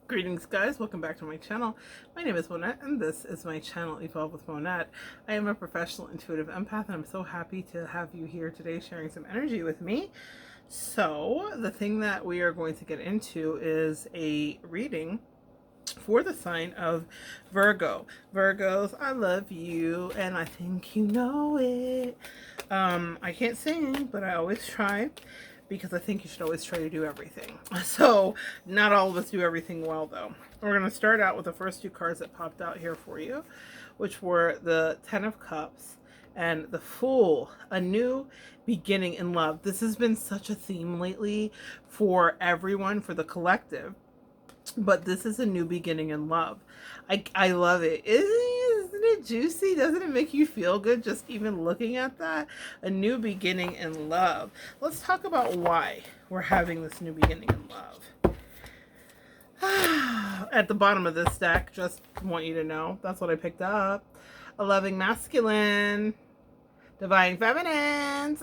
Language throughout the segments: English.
Greetings guys, welcome back to my channel. My name is Monette and this is my channel Evolve with Monette. I am a professional intuitive empath and I'm so happy to have you here today sharing some energy with me. So the thing that we are going to get into is a reading for the sign of Virgo. Virgos, I love you and I think you know it. I can't sing, but I always try, because I think you should always try to do everything. So not all of us do everything well though. We're going to start out with the first two cards that popped out here for you, which were the Ten of Cups and the Fool, a new beginning in love. This has been such a theme lately for everyone, for the collective. But this is a new beginning in love. I love it. Isn't it juicy? Doesn't it make you feel good just even looking at that? A new beginning in love. Let's talk about why we're having this new beginning in love. At the bottom of this deck, just want you to know, that's what I picked up. A loving masculine. Divine Feminines.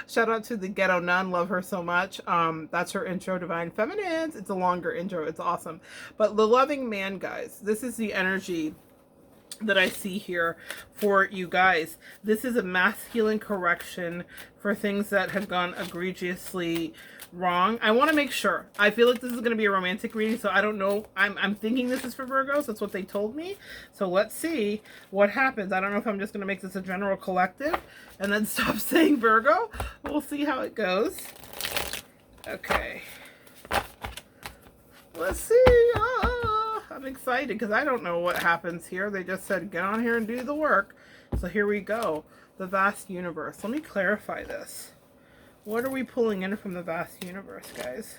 Shout out to the Ghetto Nun. Love her so much. That's her intro, Divine Feminines. It's a longer intro. It's awesome. But the loving man, guys, this is the energy that I see here for you guys. This is a masculine correction for things that have gone egregiously wrong. I want to make sure. I feel like this is going to be a romantic reading, so I don't know. I'm thinking this is for Virgos. That's what they told me. So let's see what happens. I don't know if I'm just going to make this a general collective and then stop saying Virgo. We'll see how it goes. Okay. Let's see. I'm excited because I don't know what happens here. They just said get on here and do the work. So here we go. The vast universe. Let me clarify this. What are we pulling in from the vast universe, guys?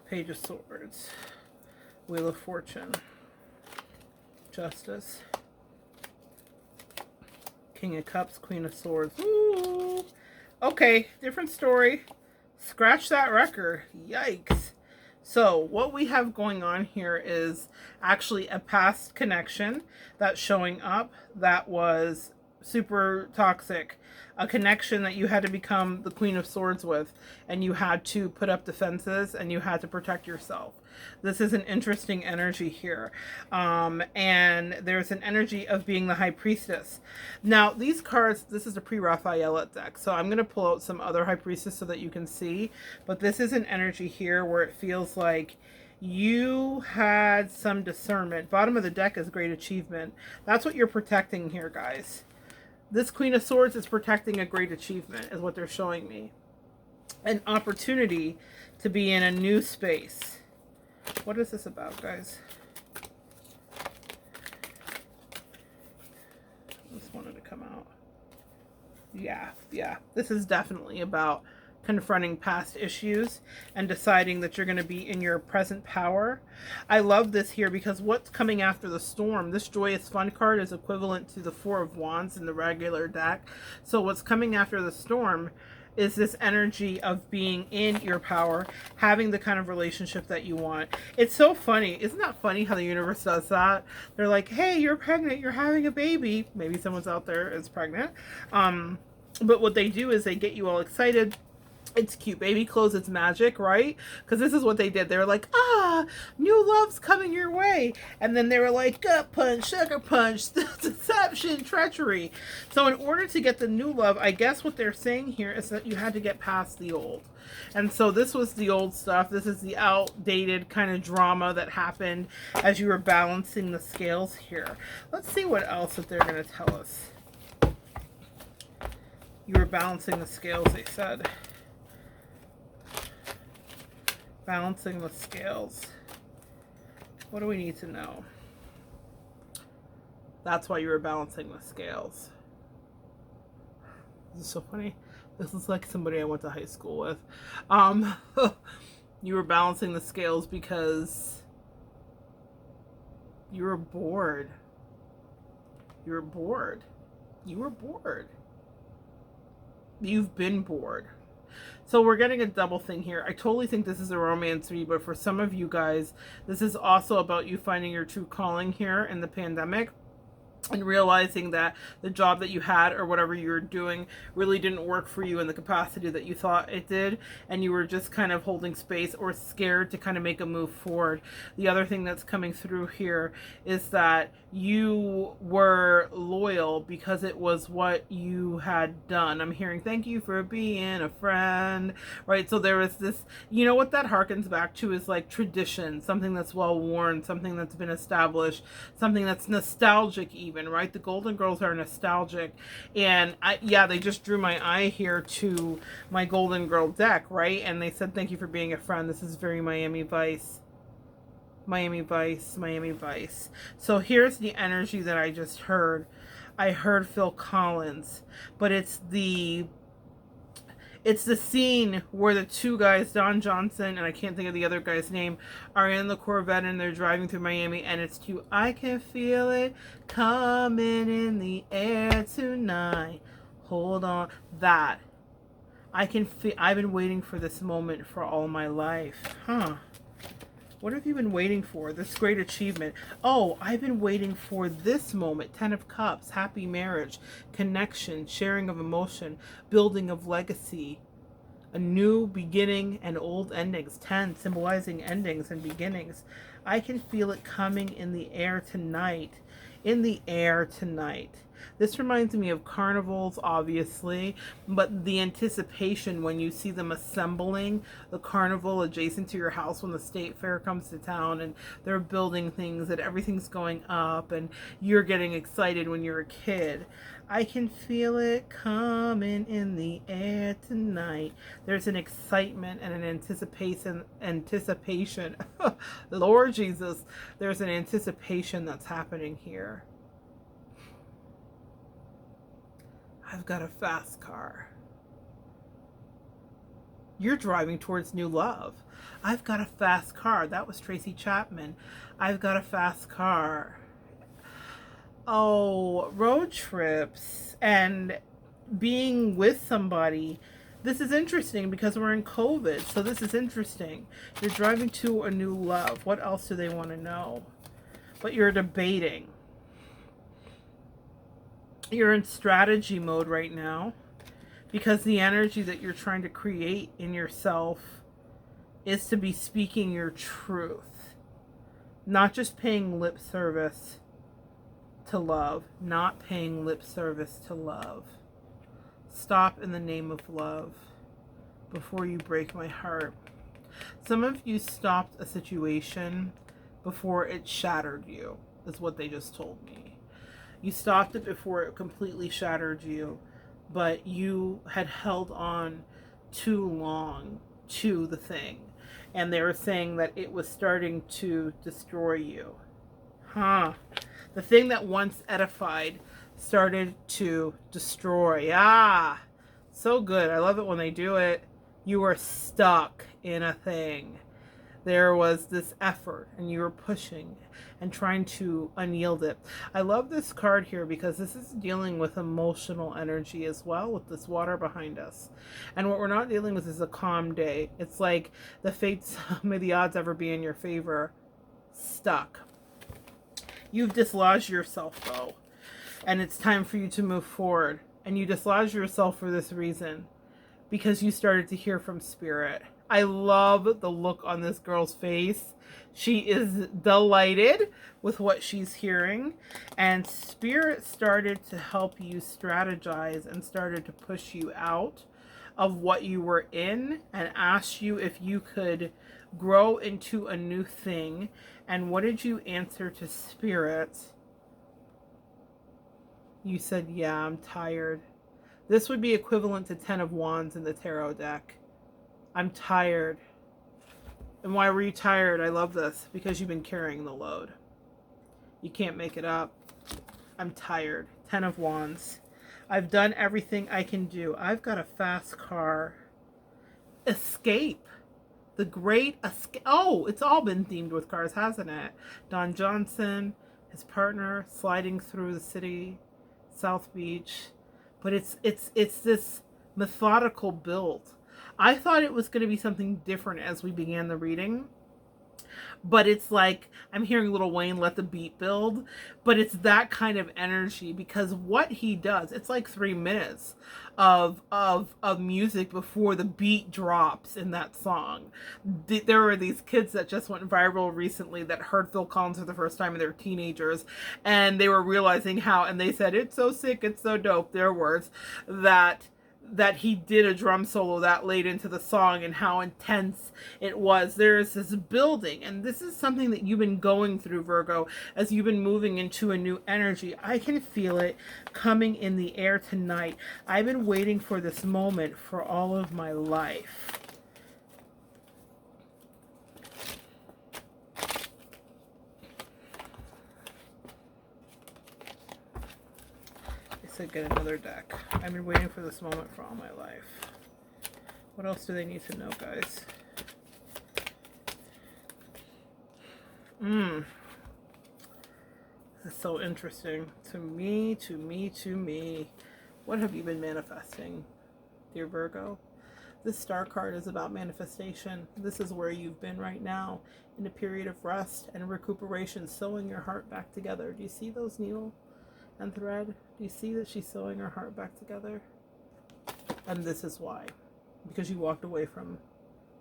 Page of Swords. Wheel of Fortune. Justice. King of Cups. Queen of Swords. Ooh. Okay, different story. Scratch that record. Yikes. So what we have going on here is actually a past connection that's showing up that was super toxic. A connection that you had to become the Queen of Swords with, and you had to put up defenses and you had to protect yourself. This is an interesting energy here. And there's an energy of being the High Priestess. Now, these cards, this is a pre-Raphaelite deck, so I'm going to pull out some other High Priestess so that you can see. But this is an energy here where it feels like you had some discernment. Bottom of the deck is great achievement. That's what you're protecting here, guys. This Queen of Swords is protecting a great achievement, is what they're showing me. An opportunity to be in a new space. What is this about, guys? This wanted to come out. Yeah. This is definitely about confronting past issues and deciding that you're going to be in your present power. I love this here because what's coming after the storm, this Joyous Fun card is equivalent to the Four of Wands in the regular deck. So what's coming after the storm is this energy of being in your power, having the kind of relationship that you want. It's so funny. Isn't that funny how the universe does that? They're like, hey, you're pregnant, you're having a baby. Maybe someone's out there is pregnant. But what they do is they get you all excited. It's cute baby clothes, it's magic, right? Because this is what they did. They were like, new love's coming your way. And then they were like, gut punch, sugar punch, deception, treachery. So in order to get the new love, I guess what they're saying here is that you had to get past the old. And so this was the old stuff. This is the outdated kind of drama that happened as you were balancing the scales here. Let's see what else that they're going to tell us. You were balancing the scales, they said. Balancing the scales. What do we need to know? That's why you were balancing the scales. This is so funny. This is like somebody I went to high school with. You were balancing the scales because you were bored. You were bored. You were bored. You've been bored. So we're getting a double thing here. I totally think this is a romance read, but for some of you guys, this is also about you finding your true calling here in the pandemic. and realizing that the job that you had or whatever you were doing really didn't work for you in the capacity that you thought it did, and you were just kind of holding space or scared to kind of make a move forward. The other thing that's coming through here is that you were loyal because it was what you had done. I'm hearing thank you for being a friend, right? So there was this, you know what that harkens back to is like tradition, something that's well worn, something that's been established, something that's nostalgic even, right? The Golden Girls are nostalgic. And they just drew my eye here to my Golden Girl deck, right? And they said, thank you for being a friend. This is very Miami Vice. Miami Vice, Miami Vice. So here's the energy that I just heard. I heard Phil Collins, but it's the scene where the two guys, Don Johnson and I can't think of the other guy's name, are in the Corvette and they're driving through Miami, and it's to I can feel it coming in the air tonight. Hold on. That. I've been waiting for this moment for all my life. Huh. What have you been waiting for? This great achievement. Oh, I've been waiting for this moment. 10 of Cups, happy marriage, connection, sharing of emotion, building of legacy, a new beginning and old endings. 10, symbolizing endings and beginnings. I can feel it coming in the air tonight. In the air tonight. This reminds me of carnivals, obviously, but the anticipation when you see them assembling the carnival adjacent to your house when the state fair comes to town and they're building things and everything's going up and you're getting excited when you're a kid. I can feel it coming in the air tonight. There's an excitement and an anticipation. Lord Jesus, there's an anticipation that's happening here. I've got a fast car. You're driving towards new love. I've got a fast car. That was Tracy Chapman. I've got a fast car. Oh, road trips and being with somebody. This is interesting because we're in COVID, so this is interesting. You're driving to a new love. What else do they want to know? But you're debating. You're in strategy mode right now because the energy that you're trying to create in yourself is to be speaking your truth, not just paying lip service to love, not paying lip service to love. Stop in the name of love before you break my heart. Some of you stopped a situation before it shattered you, is what they just told me. You stopped it before it completely shattered you, but you had held on too long to the thing. And they were saying that it was starting to destroy you. Huh. The thing that once edified started to destroy. Ah, so good. I love it when they do it. You were stuck in a thing. There was this effort and you were pushing and trying to unyield it. I love this card here because this is dealing with emotional energy as well with this water behind us. And what we're not dealing with is a calm day. It's like the fates, may the odds ever be in your favor, stuck. You've dislodged yourself though, and it's time for you to move forward. And you dislodged yourself for this reason, because you started to hear from spirit. I love the look on this girl's face. She is delighted with what she's hearing, and spirit started to help you strategize and started to push you out of what you were in and asked you if you could grow into a new thing. And what did you answer to spirit? You said, yeah, I'm tired. This would be equivalent to 10 of Wands in the tarot deck. I'm tired. And why were you tired? I love this. Because you've been carrying the load. You can't make it up. I'm tired. 10 of Wands. I've done everything I can do. I've got a fast car. Escape. The great escape. Oh, it's all been themed with cars, hasn't it? Don Johnson, his partner, sliding through the city, South Beach. But it's this methodical build. I thought it was going to be something different as we began the reading. but it's like I'm hearing Lil Wayne let the beat build, but it's that kind of energy, because what he does, it's like 3 minutes of music before the beat drops in that song. There were these kids that just went viral recently that heard Phil Collins for the first time, and they're teenagers, and they were realizing how, and they said, it's so sick, it's so dope, their words, that he did a drum solo that late into the song and how intense it was. There's this building, and this is something that you've been going through, Virgo, as you've been moving into a new energy. I can feel it coming in the air tonight. I've been waiting for this moment for all of my life. Get another deck. I've been waiting for this moment for all my life. What else do they need to know, guys? This is so interesting. To me. What have you been manifesting, dear Virgo? This star card is about manifestation. This is where you've been right now, in a period of rest and recuperation, sewing your heart back together. Do you see those needle and thread? Do you see that she's sewing her heart back together? And this is why. Because you walked away from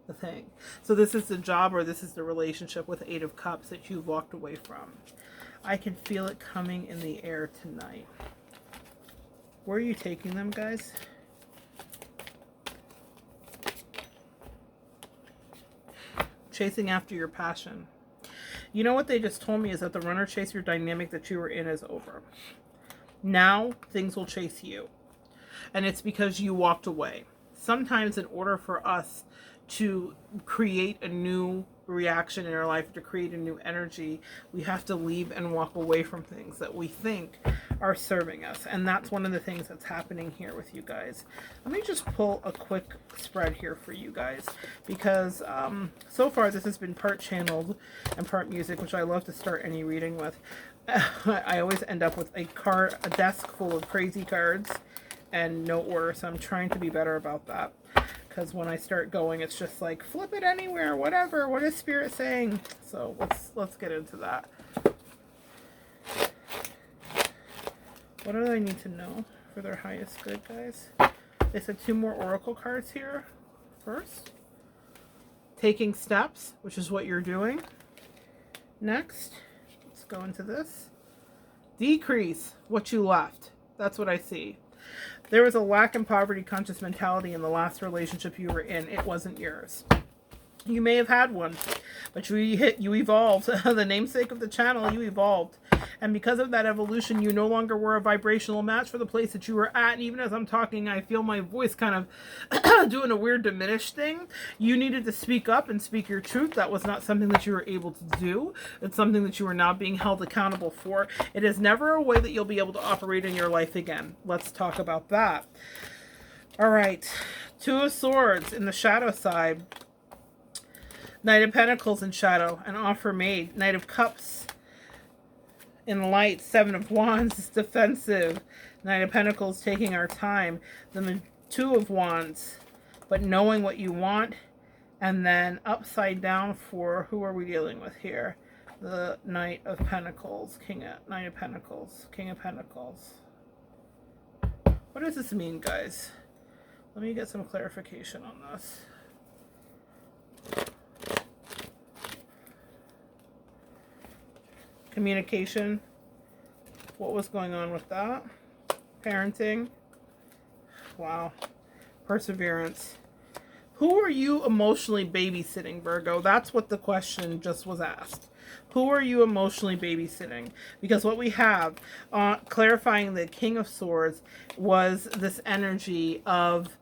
the thing. So this is the job, or this is the relationship with 8 of Cups that you've walked away from. I can feel it coming in the air tonight. Where are you taking them, guys? Chasing after your passion. You know what they just told me is that the runner chaser dynamic that you were in is over. Now things will chase you, and it's because you walked away. Sometimes in order for us to create a new reaction in our life, to create a new energy, we have to leave and walk away from things that we think are serving us. And that's one of the things that's happening here with you guys. Let me just pull a quick spread here for you guys, because so far this has been part channeled and part music, which I love to start any reading with. I always end up with a desk full of crazy cards and no order, so I'm trying to be better about that, because when I start going, it's just like flip it anywhere, whatever. What is Spirit saying? So let's get into that. What do I need to know for their highest good, guys? They said 2 more oracle cards here first. Taking steps, which is what you're doing. Next, let's go into this. Decrease what you left. That's what I see. There was a lack and poverty conscious mentality in the last relationship you were in. It wasn't yours. You may have had one, but you evolved. The namesake of the channel, you evolved. And because of that evolution, you no longer were a vibrational match for the place that you were at. And even as I'm talking, I feel my voice kind of doing a weird diminished thing. You needed to speak up and speak your truth. That was not something that you were able to do. It's something that you are now being held accountable for. It is never a way that you'll be able to operate in your life again. Let's talk about that. All right. 2 of Swords in the shadow side. Knight of Pentacles in shadow, an offer made. Knight of Cups in light. 7 of Wands is defensive. Knight of Pentacles taking our time. Then the 2 of Wands, but knowing what you want. And then upside down for, who are we dealing with here? The Knight of Pentacles, Knight of Pentacles, King of Pentacles. What does this mean, guys? Let me get some clarification on this. Communication. What was going on with that? Parenting. Wow. Perseverance. Who are you emotionally babysitting, Virgo? That's what the question just was asked. Who are you emotionally babysitting? Because what we have, clarifying the King of Swords, was this energy of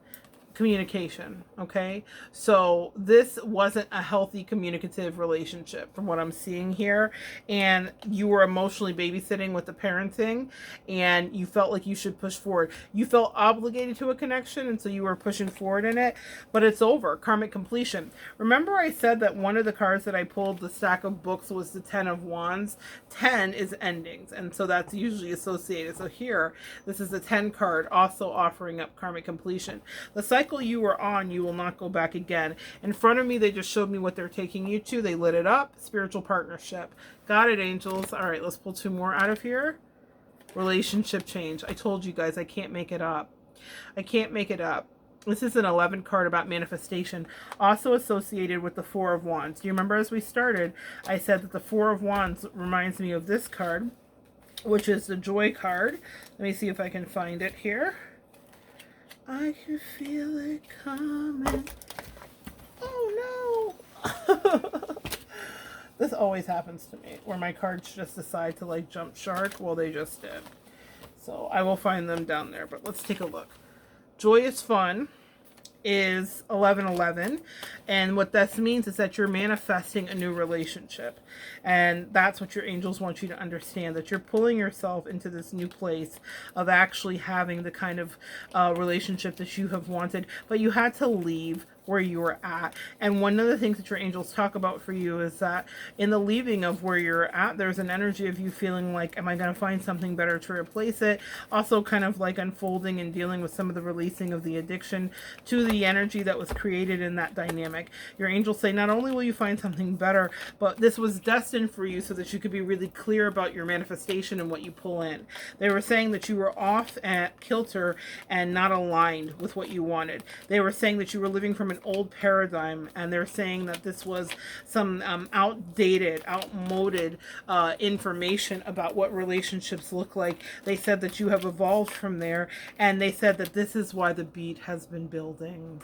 communication, okay? So this wasn't a healthy communicative relationship from what I'm seeing here, and you were emotionally babysitting with the parenting, and you felt like you should push forward. You felt obligated to a connection, and so you were pushing forward in it, but it's over. Karmic completion. Remember I said that one of the cards that I pulled, the stack of books, was the 10 of Wands. 10 is endings, and so that's usually associated. So here, this is the 10 card, also offering up karmic completion. The cycle cycle you were on, you will not go back again. In front of me, they just showed me what they're taking you to. They lit it up. Spiritual partnership. Got it, angels. All right, let's pull 2 more out of here. Relationship change. I told you guys, I can't make it up. I can't make it up. This is an 11 card about manifestation, also associated with the 4 of Wands. Do you remember as we started, I said that the 4 of Wands reminds me of this card, which is the joy card. Let me see if I can find it here. I can feel it coming. Oh no. This always happens to me, where my cards just decide to like jump shark. Well, they just did. So I will find them down there, but let's take a look. Joyous fun is 1111, and what this means is that you're manifesting a new relationship, and that's what your angels want you to understand, that you're pulling yourself into this new place of actually having the kind of relationship that you have wanted, but you had to leave where you were at. And one of the things that your angels talk about for you is that in the leaving of where you're at, there's an energy of you feeling like, am I going to find something better to replace it? Also kind of like unfolding and dealing with some of the releasing of the addiction to the energy that was created in that dynamic. Your angels say not only will you find something better, but this was destined for you so that you could be really clear about your manifestation and what you pull in. They were saying that you were off at kilter and not aligned with what you wanted. They were saying that you were living from an old paradigm, and they're saying that this was some outdated, outmoded information about what relationships look like. They said that you have evolved from there, and they said that this is why the beat has been building.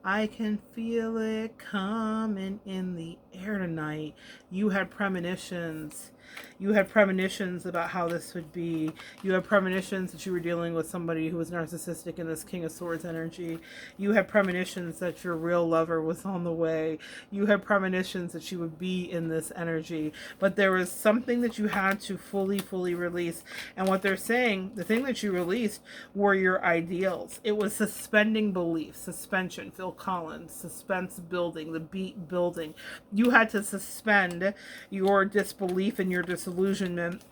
I can feel it coming in the air tonight. You had premonitions. You had premonitions about how this would be. You had premonitions that you were dealing with somebody who was narcissistic in this King of Swords energy. You had premonitions that your real lover was on the way. You had premonitions that you would be in this energy. But there was something that you had to fully release. And what they're saying, the thing that you released were your ideals. It was suspending belief, suspension, Phil Collins, suspense building, the beat building. You had to suspend your disbelief and your disillusionment.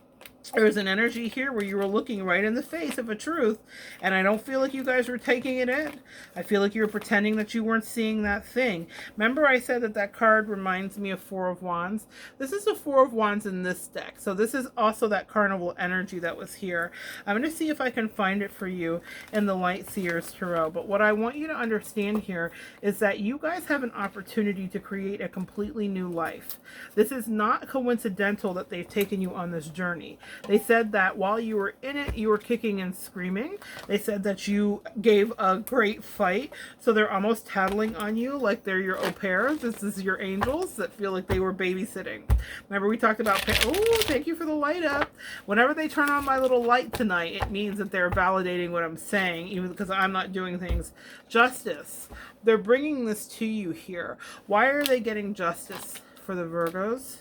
There was an energy here where you were looking right in the face of a truth, and I don't feel like you guys were taking it in. I feel like you were pretending that you weren't seeing that thing. Remember I said that that card reminds me of 4 of Wands? This is the 4 of Wands in this deck. So this is also that carnival energy that was here. I'm going to see if I can find it for you in the Light Seers Tarot. But what I want you to understand here is that you guys have an opportunity to create a completely new life. This is not coincidental that they've taken you on this journey. They said that while you were in it, you were kicking and screaming. They said that you gave a great fight. So they're almost tattling on you like they're your au pairs. This is your angels that feel like they were babysitting. Remember we talked about, oh, thank you for the light up. Whenever they turn on my little light tonight, it means that they're validating what I'm saying, even because I'm not doing things justice. They're bringing this to you here. Why are they getting justice for the Virgos?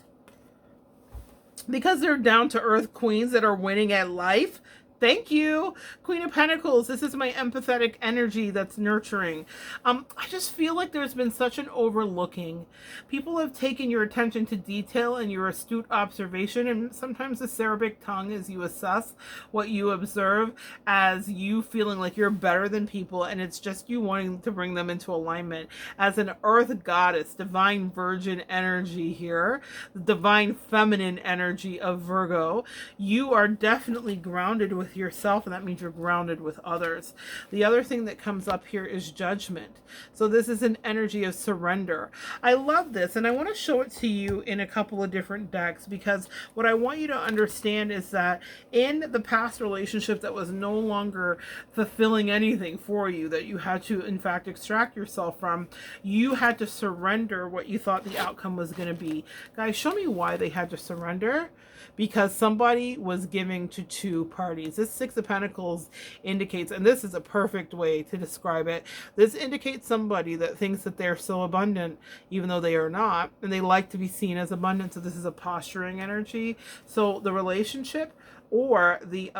Because they're down-to-earth queens that are winning at life. Thank you. Queen of Pentacles. This is my empathetic energy that's nurturing. I just feel like there's been such an overlooking. People have taken your attention to detail and your astute observation, and sometimes the cerebric tongue as you assess what you observe as you feeling like you're better than people, and it's just you wanting to bring them into alignment. As an earth goddess, divine virgin energy here, the divine feminine energy of Virgo, you are definitely grounded with yourself, and that means you're grounded with others. The other thing that comes up here is judgment. So this is an energy of surrender. I love this, and I want to show it to you in a couple of different decks, because what I want you to understand is that in the past relationship that was no longer fulfilling anything for you, that you had to in fact extract yourself from, you had to surrender what you thought the outcome was going to be. Guys, show me why they had to surrender. Because somebody was giving to 2 parties. This 6 of Pentacles indicates, and this is a perfect way to describe it, this indicates somebody that thinks that they're so abundant, even though they are not, and they like to be seen as abundant. So this is a posturing energy. So the relationship or the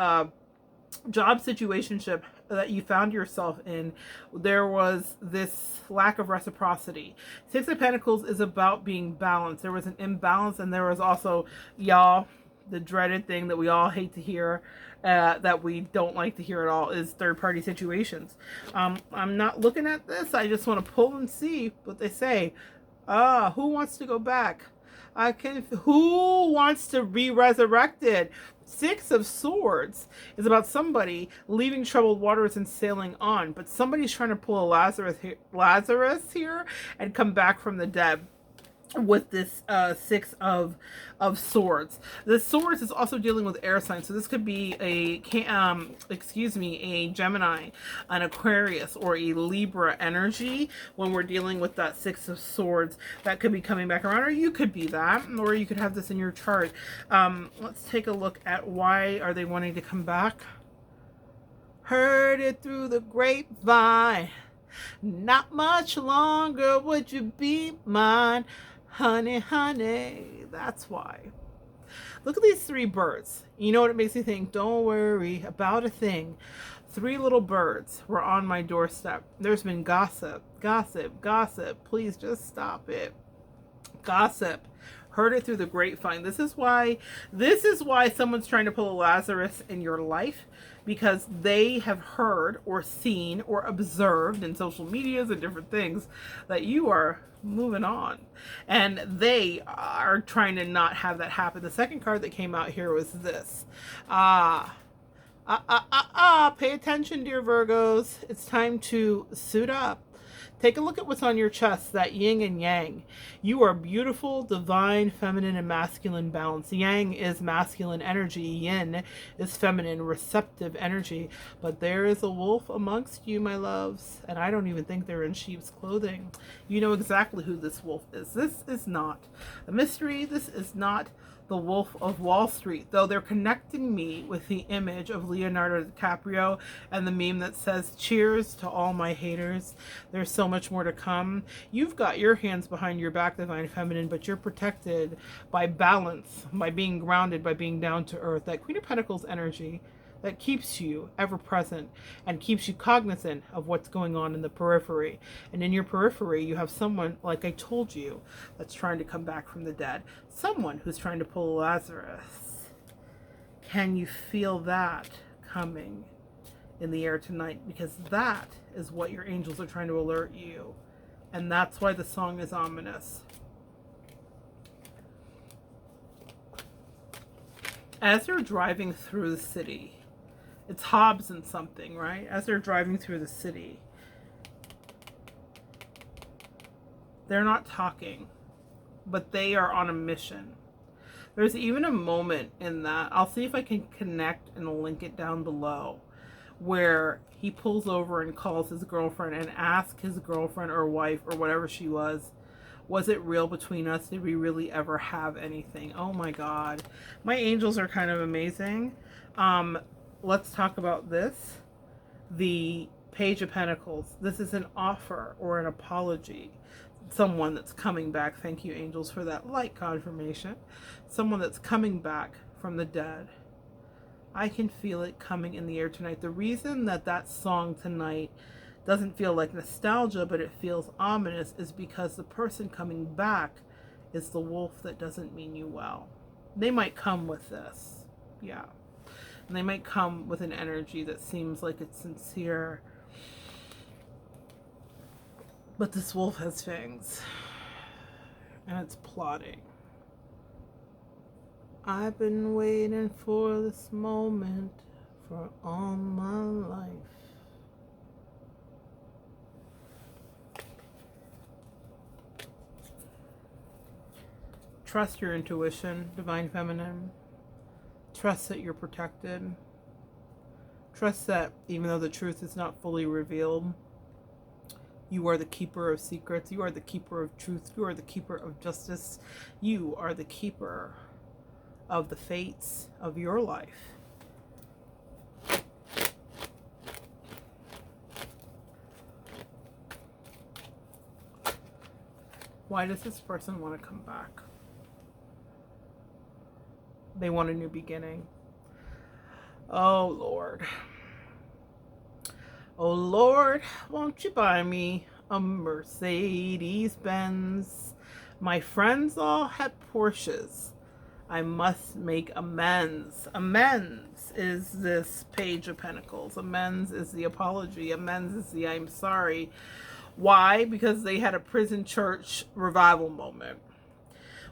job situationship that you found yourself in, there was this lack of reciprocity. 6 of Pentacles is about being balanced. There was an imbalance, and there was also, y'all, the dreaded thing that we all hate to hear, that we don't like to hear at all, is third-party situations. I'm not looking at this. I just want to pull and see what they say. Who wants to go back? Who wants to be resurrected? Six of Swords is about somebody leaving troubled waters and sailing on, but somebody's trying to pull a Lazarus here and come back from the dead with this Six of Swords. The Swords is also dealing with air signs, so this could be a Gemini, an Aquarius, or a Libra energy when we're dealing with that Six of Swords. That could be coming back around, or you could be that, or you could have this in your chart. Let's take a look at why are they wanting to come back. Heard it through the grapevine, not much longer would you be mine. Honey, honey, that's why. Look at these three birds. You know what it makes me think? Don't worry about a thing. Three little birds were on my doorstep. There's been gossip, gossip, gossip. Please just stop it. Gossip. Heard it through the grapevine. This is why someone's trying to pull a Lazarus in your life, because they have heard or seen or observed in social medias and different things that you are moving on, and they are trying to not have that happen. The second card that came out here was this. Pay attention, dear Virgos. It's time to suit up. Take a look at what's on your chest, that yin and yang. You are beautiful, divine, feminine, and masculine balance. Yang is masculine energy. Yin is feminine, receptive energy. But there is a wolf amongst you, my loves. And I don't even think they're in sheep's clothing. You know exactly who this wolf is. This is not a mystery. This is not the Wolf of Wall Street, though they're connecting me with the image of Leonardo DiCaprio and the meme that says, cheers to all my haters. There's so much more to come. You've got your hands behind your back, divine feminine, but you're protected by balance, by being grounded, by being down to earth. That Queen of Pentacles energy that keeps you ever present and keeps you cognizant of what's going on in the periphery. And in your periphery, you have someone, like I told you, that's trying to come back from the dead. Someone who's trying to pull Lazarus. Can you feel that coming in the air tonight? Because that is what your angels are trying to alert you. And that's why the song is ominous. As you're driving through the city, it's Hobbs and something, right? As they're driving through the city, they're not talking, but they are on a mission. There's even a moment in that, I'll see if I can connect and link it down below, where he pulls over and calls his girlfriend and asks his girlfriend or wife or whatever she was it real between us? Did we really ever have anything? Oh my God. My angels are kind of amazing. Let's talk about this. The Page of Pentacles. This is an offer or an apology. Someone that's coming back. Thank you, angels, for that light confirmation. Someone that's coming back from the dead. I can feel it coming in the air tonight. The reason that song tonight doesn't feel like nostalgia, but it feels ominous, is because the person coming back is the wolf that doesn't mean you well. They might come with this. Yeah. And they might come with an energy that seems like it's sincere. But this wolf has fangs. And it's plotting. I've been waiting for this moment for all my life. Trust your intuition, divine feminine. Trust that you're protected. Trust that even though the truth is not fully revealed, you are the keeper of secrets. You are the keeper of truth. You are the keeper of justice. You are the keeper of the fates of your life. Why does this person want to come back? They want a new beginning. Oh, Lord. Oh, Lord, won't you buy me a Mercedes Benz? My friends all had Porsches. I must make amends. Amends is this Page of Pentacles. Amends is the apology. Amends is the I'm sorry. Why? Because they had a prison church revival moment.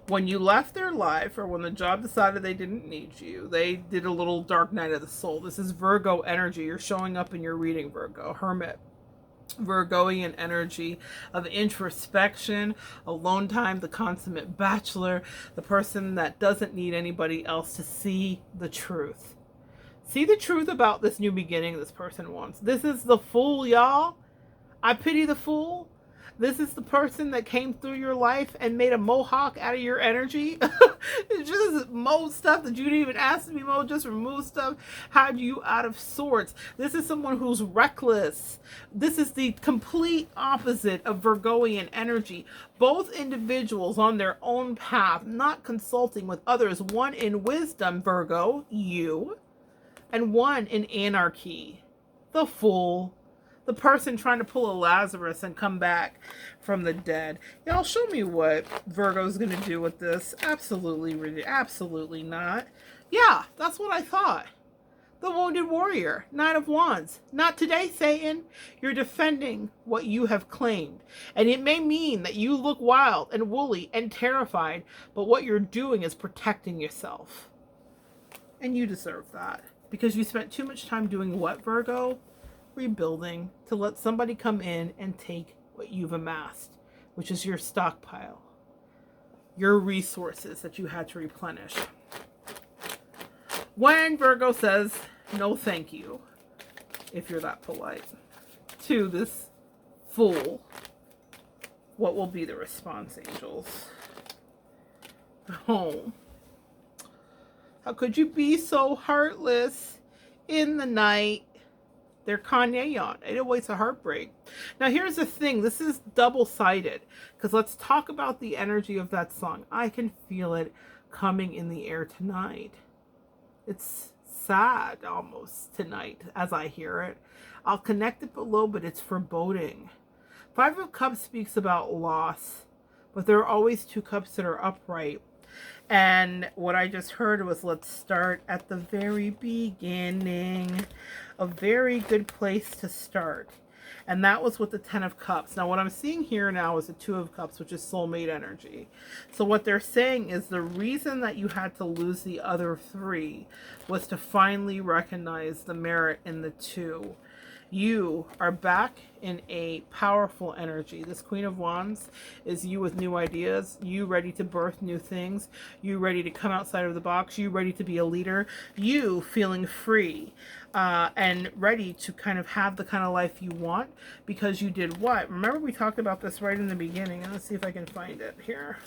When you left their life, or when the job decided they didn't need you, they did a little dark night of the soul. This is Virgo energy. You're showing up in your reading, Virgo. Hermit. Virgoian energy of introspection, alone time, the consummate bachelor, the person that doesn't need anybody else to see the truth. See the truth about this new beginning this person wants. This is the fool, y'all. I pity the fool. This is the person that came through your life and made a mohawk out of your energy. Just mold stuff that you didn't even ask to be mold, just remove stuff, had you out of sorts. This is someone who's reckless. This is the complete opposite of Virgoian energy. Both individuals on their own path, not consulting with others. One in wisdom, Virgo, you, and one in anarchy, the fool. The person trying to pull a Lazarus and come back from the dead. Y'all, show me what Virgo's going to do with this. Absolutely not. Yeah, that's what I thought. The Wounded Warrior, Knight of Wands. Not today, Satan. You're defending what you have claimed. And it may mean that you look wild and woolly and terrified, but what you're doing is protecting yourself. And you deserve that. Because you spent too much time doing what, Virgo? Rebuilding, to let somebody come in and take what you've amassed, which is your stockpile, your resources that you had to replenish. When Virgo says no thank you, if you're that polite, to this fool, what will be the response, angels? Oh, how could you be so heartless in the night? They're Kanye on. It awaits a heartbreak. Now, here's the thing. This is double-sided. Because let's talk about the energy of that song. I can feel it coming in the air tonight. It's sad almost tonight as I hear it. I'll connect it below, but it's foreboding. Five of Cups speaks about loss. But there are always two cups that are upright. And what I just heard was, let's start at the very beginning. A very good place to start. And that was with the Ten of Cups. Now, what I'm seeing here now is the Two of Cups, which is soulmate energy. So what they're saying is the reason that you had to lose the other three was to finally recognize the merit in the two. You are back in a powerful energy. This Queen of Wands is you with new ideas, you ready to birth new things, you ready to come outside of the box, you ready to be a leader, you feeling free and ready to kind of have the kind of life you want because you did what? Remember we talked about this right in the beginning, and let's see if I can find it here.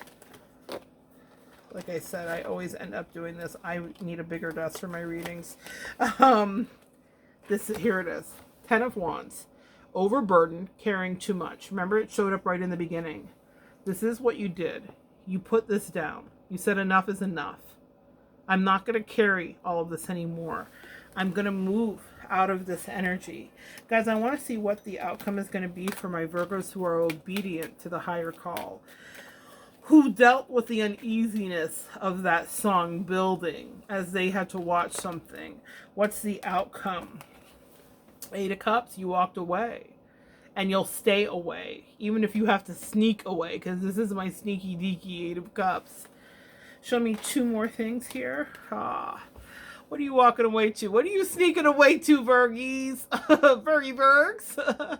Like I said, I always end up doing this. I need a bigger desk for my readings. Here it is. Ten of Wands. Overburdened, carrying too much. Remember, it showed up right in the beginning. This is what you did. You put this down. You said enough is enough. I'm not going to carry all of this anymore. I'm going to move out of this energy. Guys, I want to see what the outcome is going to be for my Virgos who are obedient to the higher call, who dealt with the uneasiness of that song building as they had to watch something. What's the outcome? Eight of Cups, you walked away. And you'll stay away. Even if you have to sneak away. Because this is my sneaky deaky Eight of Cups. Show me two more things here. What are you walking away to? What are you sneaking away to, Virgies? Virgie Virgs?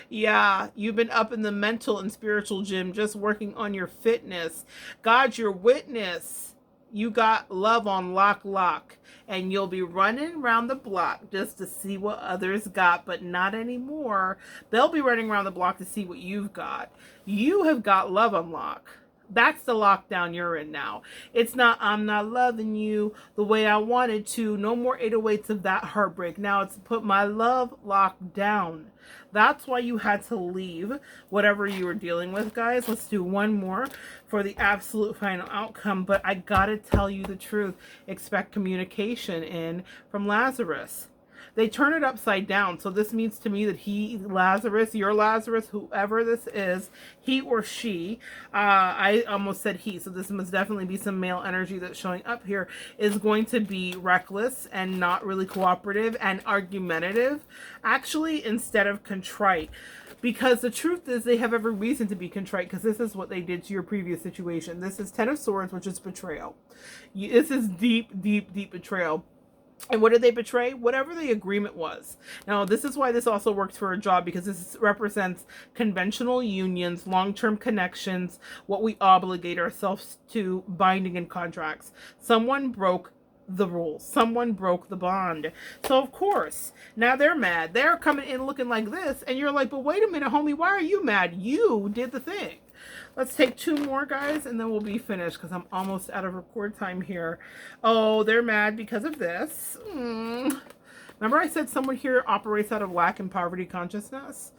Yeah, you've been up in the mental and spiritual gym just working on your fitness. God's your witness. You got love on lock. And you'll be running around the block just to see what others got, but not anymore. They'll be running around the block to see what you've got. You have got love on lock. That's the lockdown you're in now. It's not, I'm not loving you the way I wanted to. No more 808s of that heartbreak. Now it's put my love locked down. That's why you had to leave whatever you were dealing with, guys. Let's do one more for the absolute final outcome. But I gotta tell you the truth. Expect communication in from Lazarus. They turn it upside down. So this means to me that he, Lazarus, your Lazarus, whoever this is, he or she, I almost said he, so this must definitely be some male energy that's showing up here, is going to be reckless and not really cooperative and argumentative, actually, instead of contrite. Because the truth is, they have every reason to be contrite, because this is what they did to your previous situation. This is Ten of Swords, which is betrayal. This is deep, deep, deep betrayal. And what did they betray? Whatever the agreement was. Now, this is why this also works for a job, because this represents conventional unions, long-term connections, what we obligate ourselves to, binding in contracts. Someone broke the rules. Someone broke the bond. So, of course, now they're mad. They're coming in looking like this, and you're like, but wait a minute, homie, why are you mad? You did the thing. Let's take 2 more, guys, and then we'll be finished, because I'm almost out of record time here. Oh, they're mad because of this. Remember I said someone here operates out of lack and poverty consciousness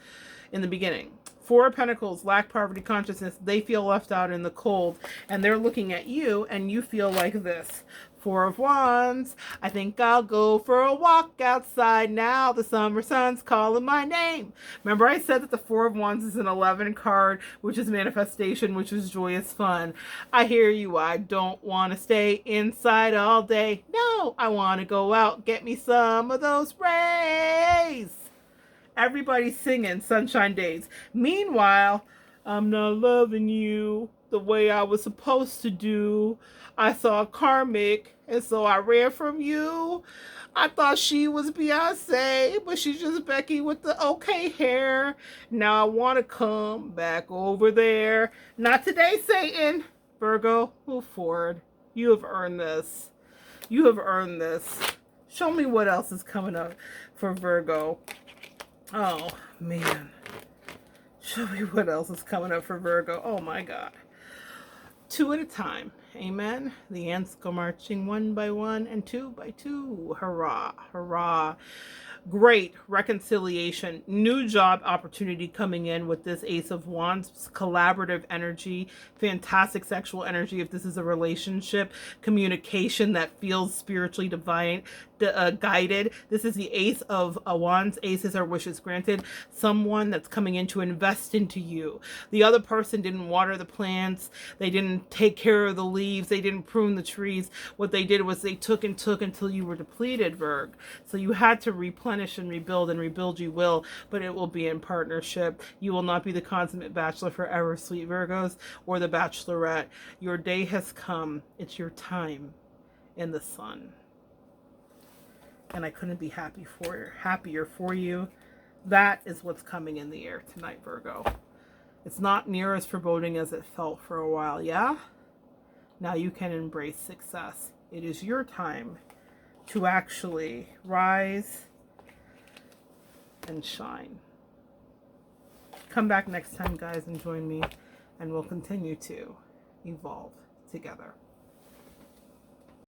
in the beginning? 4 of Pentacles, lack, poverty consciousness. They feel left out in the cold, and they're looking at you, and you feel like this. 4 of Wands. I think I'll go for a walk outside now. The summer sun's calling my name. Remember I said that the 4 of Wands is an 11 card, which is manifestation, which is joyous fun. I hear you. I don't want to stay inside all day. No, I want to go out, get me some of those rays. Everybody's singing Sunshine Days. Meanwhile, I'm not loving you the way I was supposed to do. I saw karmic, and so I ran from you. I thought she was Beyonce, but she's just Becky with the okay hair. Now I want to come back over there. Not today, Satan. Virgo, move forward. You have earned this. You have earned this. Show me what else is coming up for Virgo. Oh, man. Show me what else is coming up for Virgo. Oh, my God. 2 at a time. Amen. The ants go marching 1 by 1 and 2 by 2. Hurrah. Hurrah. Great reconciliation. New job opportunity coming in with this Ace of Wands. Collaborative energy. Fantastic sexual energy if this is a relationship. Communication that feels spiritually divine, guided. This is the Ace of Wands. Aces are wishes granted. Someone that's coming in to invest into you. The other person didn't water the plants. They didn't take care of the leaves. They didn't prune the trees. What they did was they took and took until you were depleted, Virg. So you had to replenish and rebuild you will, but it will be in partnership. You will not be the consummate bachelor forever, sweet Virgos, or the bachelorette. Your day has come. It's your time in the sun. And I couldn't be happier for you. That is what's coming in the air tonight, Virgo. It's not near as foreboding as it felt for a while, yeah? Now you can embrace success. It is your time to actually rise and shine. Come back next time, guys, and join me, and we'll continue to evolve together.